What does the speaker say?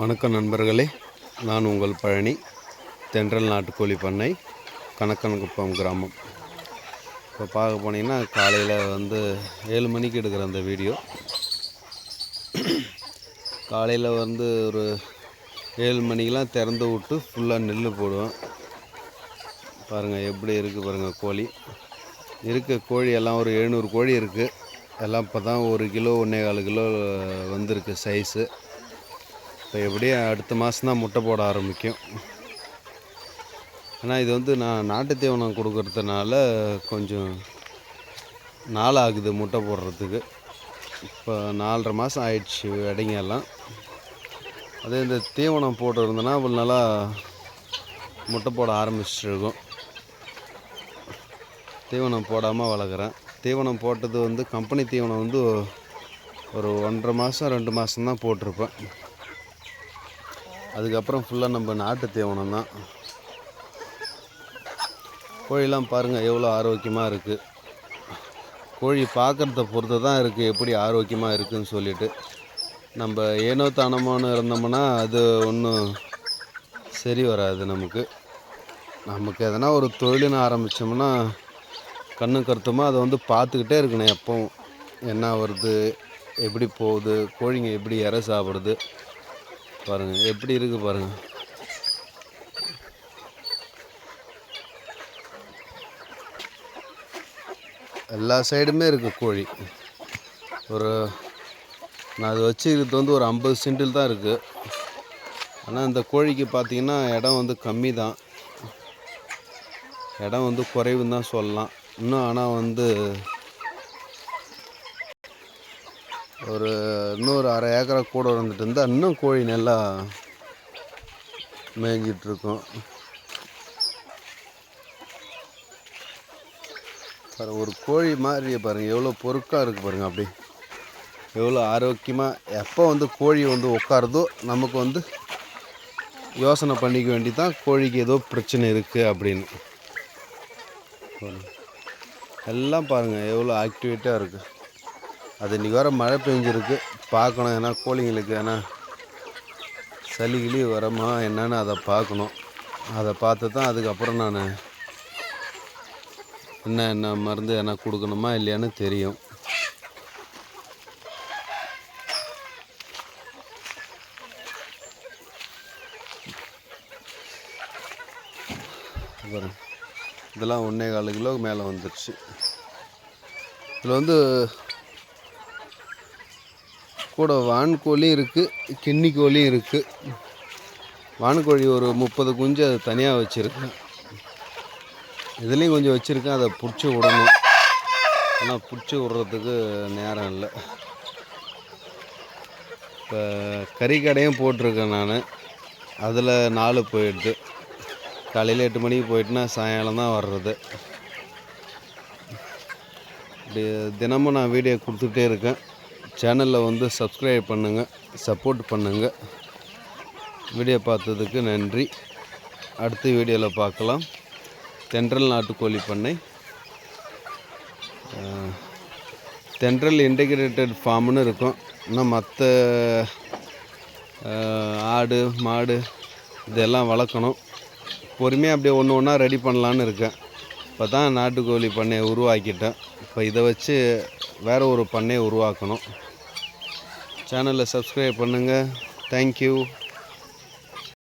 வணக்கம் நண்பர்களே, நான் உங்கள் பழனி. தென்றல் நாட்டுக்கோழி பண்ணை, கணக்கன்குப்பம் கிராமம். இப்போ பார்க்க போனீங்கன்னா காலையில் 7 மணிக்கு எடுக்கிற அந்த வீடியோ. காலையில் ஒரு 7 மணிக்கெலாம் திறந்து விட்டு ஃபுல்லாக நெல் போடுவேன். பாருங்கள் எப்படி இருக்குது பாருங்கள். கோழி கோழி எல்லாம் ஒரு 700 கோழி இருக்குது. எல்லாம் இப்போ தான் 1 கிலோ 1.25 கிலோ வந்திருக்கு சைஸு. இப்போ எப்படியும் அடுத்த மாதம் தான் முட்டை போட ஆரம்பிக்கும். ஆனால் இது நான் நாட்டு தீவனம் கொடுக்கறதுனால கொஞ்சம் நாளாகுது முட்டை போடுறதுக்கு. இப்போ 4.5 மாதம் ஆயிடுச்சு இடைங்கெல்லாம். அதே இந்த தீவனம் போட்டு இருந்தேன்னா இவ்வளோ நல்லா முட்டை போட ஆரம்பிச்சிருக்கும். தீவனம் போடாமல் வளர்க்குறேன். தீவனம் போட்டது கம்பெனி தீவனம் ஒரு 1.5 மாதம் 2 மாதம் தான் போட்டிருப்பேன். அதுக்கப்புறம் ஃபுல்லாக நம்ம நாட்டு தீவனம் தான். கோழிலாம் பாருங்கள் எவ்வளோ ஆரோக்கியமாக இருக்குது. கோழி பார்க்குறத பொறுத்து தான் இருக்குது எப்படி ஆரோக்கியமாக இருக்குதுன்னு சொல்லிட்டு. நம்ம ஏனோ தானமோன்னு இருந்தோம்னா அது ஒன்றும் சரி வராது. நமக்கு எதனா ஒரு தொழில்னு ஆரம்பித்தோம்னா கண்ணு கருத்துமா அதை பார்த்துக்கிட்டே இருக்கணும். எப்பவும் என்ன வருது, எப்படி போகுது, கோழிங்க எப்படி இறை சாப்பிடுது பாருங்கள், எப்படி இருக்குது பாருங்கள். எல்லா சைடுமே இருக்குது கோழி. நான் அது வச்சுக்கிறது ஒரு 50 சென்டில் தான் இருக்குது. ஆனால் இந்த கோழிக்கு பார்த்திங்கன்னா இடம் கம்மி தான். இடம் குறைவுன்னு தான் சொல்லலாம். இன்னும் ஆனால் இன்னொரு 1/2 ஏக்கரை கூட வந்துட்டு இருந்தால் இன்னும் கோழி நல்லா மேய்ஞ்சிட்ருக்கும். ஒரு கோழி மாதிரி பாருங்கள் எவ்வளோ பொறுக்காக இருக்குது பாருங்கள். அப்படி எவ்வளோ ஆரோக்கியமாக எப்போ கோழி உட்காருதோ நமக்கு யோசனை பண்ணிக்க வேண்டி தான் கோழிக்கு ஏதோ பிரச்சனை இருக்குது அப்படின்னு. எல்லாம் பாருங்கள் எவ்வளோ ஆக்டிவேட்டாக இருக்குது. அது இன்றைக்கி வர மழை பெஞ்சிருக்கு, பார்க்கணும். ஏன்னா கோழிங்களுக்கு ஏன்னா சளி கிளி வரமா என்னன்னு அதை பார்க்கணும். அதை பார்த்து தான் அதுக்கப்புறம் நான் என்ன மருந்து என்ன கொடுக்கணுமா இல்லையான்னு தெரியும். இதெல்லாம் 1.25 கிலோ மேலே வந்துடுச்சு. இதில் கூட வான்கோழியும் இருக்குது, கிண்ணி கோழியும் இருக்குது. வான்கோழி ஒரு 30 குஞ்சு அது தனியாக வச்சுருக்கேன். இதுலேயும் கொஞ்சம் வச்சுருக்கேன். அதை பிடிச்சி விடணும். ஆனால் பிடிச்சி விட்றதுக்கு நேரம் இல்லை. இப்போ கறிக்கடையும் போட்டிருக்கேன் நான். அதில் 4 போயிடுது. காலையில் 8 மணிக்கு போயிட்டுனா சாயங்காலம் தான் வர்றது. இப்படி தினமும் நான் வீடியோ கொடுத்துட்டே இருக்கேன். சேனலில் சப்ஸ்கிரைப் பண்ணுங்கள், சப்போர்ட் பண்ணுங்கள். வீடியோ பார்த்ததுக்கு நன்றி. அடுத்த வீடியோவில் பார்க்கலாம். தென்றல் நாட்டுக்கோழி பண்ணை, தென்றல் இன்டகிரேட்டட் ஃபார்ம்னு இருக்கும். இன்னும் மற்ற ஆடு மாடு இதெல்லாம் வளர்க்கணும். பொறுமையாக அப்படியே ஒன்று ஒன்றா ரெடி பண்ணலான்னு இருக்கேன். இப்போ தான் நாட்டுக்கோழி பண்ணையை உருவாக்கிட்டேன். இப்போ இதை வச்சு வேறு ஒரு பண்ணையை உருவாக்கணும். சேனலை சப்ஸ்கிரைப் பண்ணுங்கள். தேங்க்யூ.